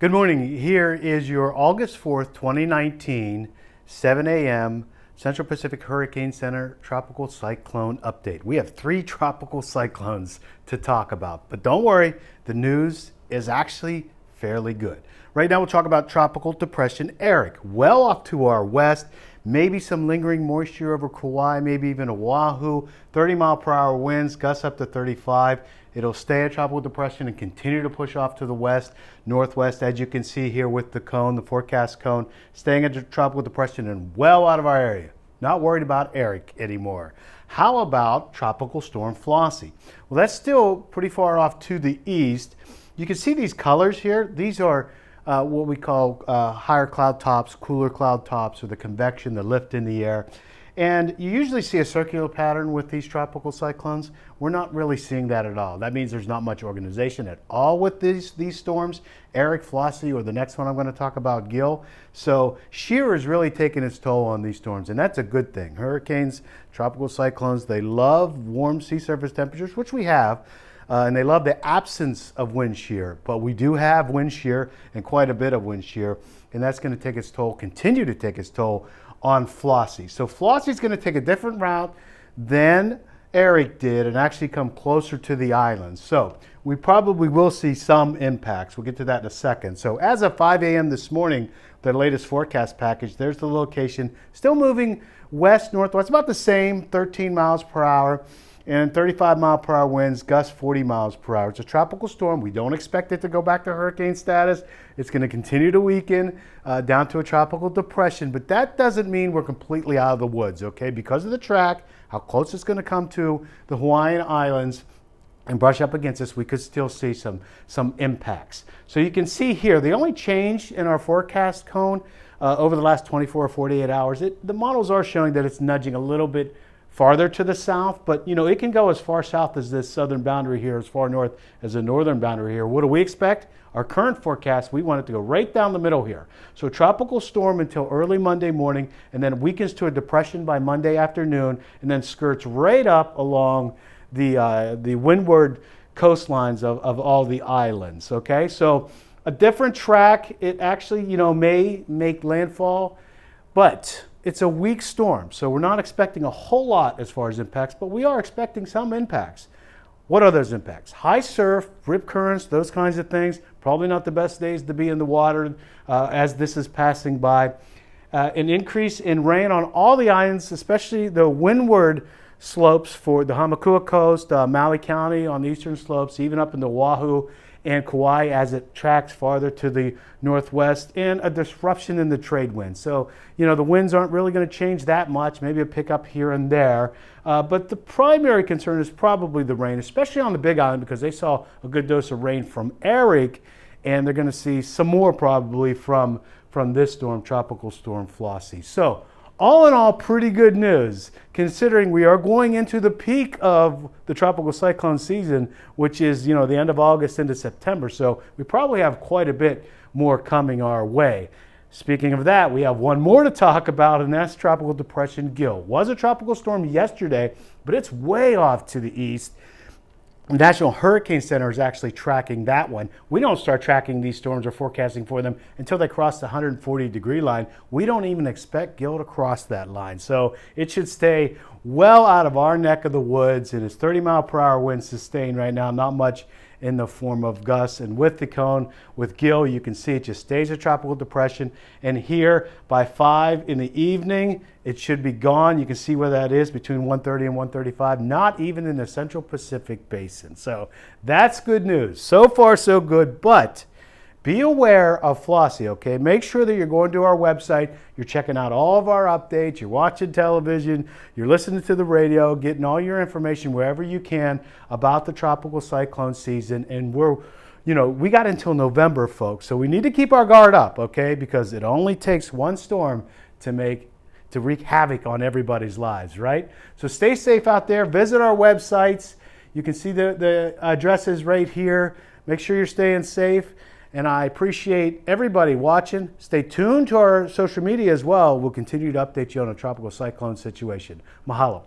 Good morning. Here is your August 4th, 2019, 7 a.m. Central Pacific Hurricane Center Tropical Cyclone Update. We have 3 tropical cyclones to talk about, but don't worry, the news is actually fairly good. Right now we'll talk about Tropical Depression Eric, well off to our west, maybe some lingering moisture over Kauai, maybe even Oahu, 30-mile-per-hour winds, gusts up to 35. It'll stay a tropical depression and continue to push off to the west, northwest, as you can see here with the cone, the forecast cone, staying a tropical depression and well out of our area. Not worried about Eric anymore. How about Tropical Storm Flossie? Well, that's still pretty far off to the east. You can see these colors here. These are what we call higher cloud tops, cooler cloud tops, or the convection, the lift in the air. And you usually see a circular pattern with these tropical cyclones. We're not really seeing that at all. That means there's not much organization at all with these storms, Eric, Flossie, or the next one I'm going to talk about, Gil. So shear is really taking its toll on these storms, and that's a good thing. Hurricanes, tropical cyclones, they love warm sea surface temperatures, which we have, and they love the absence of wind shear. But we do have wind shear and quite a bit of wind shear, and that's going to take its toll, continue to take its toll on Flossie. So Flossie's going to take a different route than Eric did and actually come closer to the island. So we probably will see some impacts. We'll get to that in a second. So as of 5 a.m. this morning, the latest forecast package, there's the location. Still moving west-northwest, about the same, 13 miles per hour. And 35-mile-per-hour winds, gusts 40 miles per hour. It's a tropical storm. We don't expect it to go back to hurricane status. It's going to continue to weaken down to a tropical depression, but that doesn't mean we're completely out of the woods, okay? Because of the track, how close it's going to come to the Hawaiian Islands and brush up against us, we could still see some impacts. So you can see here, the only change in our forecast cone over the last 24 or 48 hours, the models are showing that it's nudging a little bit farther to the south, but it can go as far south as this southern boundary here, as far north as the northern boundary here. What do we expect? Our current forecast, we want it to go right down the middle here. So a tropical storm until early Monday morning, and then weakens to a depression by Monday afternoon, and then skirts right up along the windward coastlines of all the islands, okay? So a different track, it actually, may make landfall, but it's a weak storm, so we're not expecting a whole lot as far as impacts, but we are expecting some impacts. What are those impacts? High surf, rip currents, those kinds of things. Probably not the best days to be in the water as this is passing by. An increase in rain on all the islands, especially the windward slopes for the Hamakua coast, Maui County on the eastern slopes, even up into Oahu and Kauai as it tracks farther to the northwest, and a disruption in the trade wind. So, the winds aren't really going to change that much, maybe a pickup here and there. But the primary concern is probably the rain, especially on the Big Island, because they saw a good dose of rain from Eric, and they're going to see some more probably from this storm, Tropical Storm Flossie. So, all in all, pretty good news, considering we are going into the peak of the tropical cyclone season, which is, the end of August into September. So we probably have quite a bit more coming our way. Speaking of that, we have one more to talk about, and that's Tropical Depression Gil. Was a tropical storm yesterday, but it's way off to the east. The National Hurricane Center is actually tracking that one. We don't start tracking these storms or forecasting for them until they cross the 140-degree line. We don't even expect Gil to cross that line. So it should stay well out of our neck of the woods. It is 30-mile-per-hour winds sustained right now, not much in the form of gusts. And with the cone, with Gil, you can see it just stays a tropical depression. And here, by 5 in the evening, it should be gone. You can see where that is, between 130 and 135, not even in the Central Pacific Basin. So that's good news. So far, so good, but be aware of Flossie, okay? Make sure that you're going to our website, you're checking out all of our updates, you're watching television, you're listening to the radio, getting all your information wherever you can about the tropical cyclone season. And we got until November, folks, so we need to keep our guard up, okay? Because it only takes one storm to wreak havoc on everybody's lives, right? So stay safe out there. Visit our websites. You can see the addresses right here. Make sure you're staying safe. And I appreciate everybody watching. Stay tuned to our social media as well. We'll continue to update you on a tropical cyclone situation. Mahalo.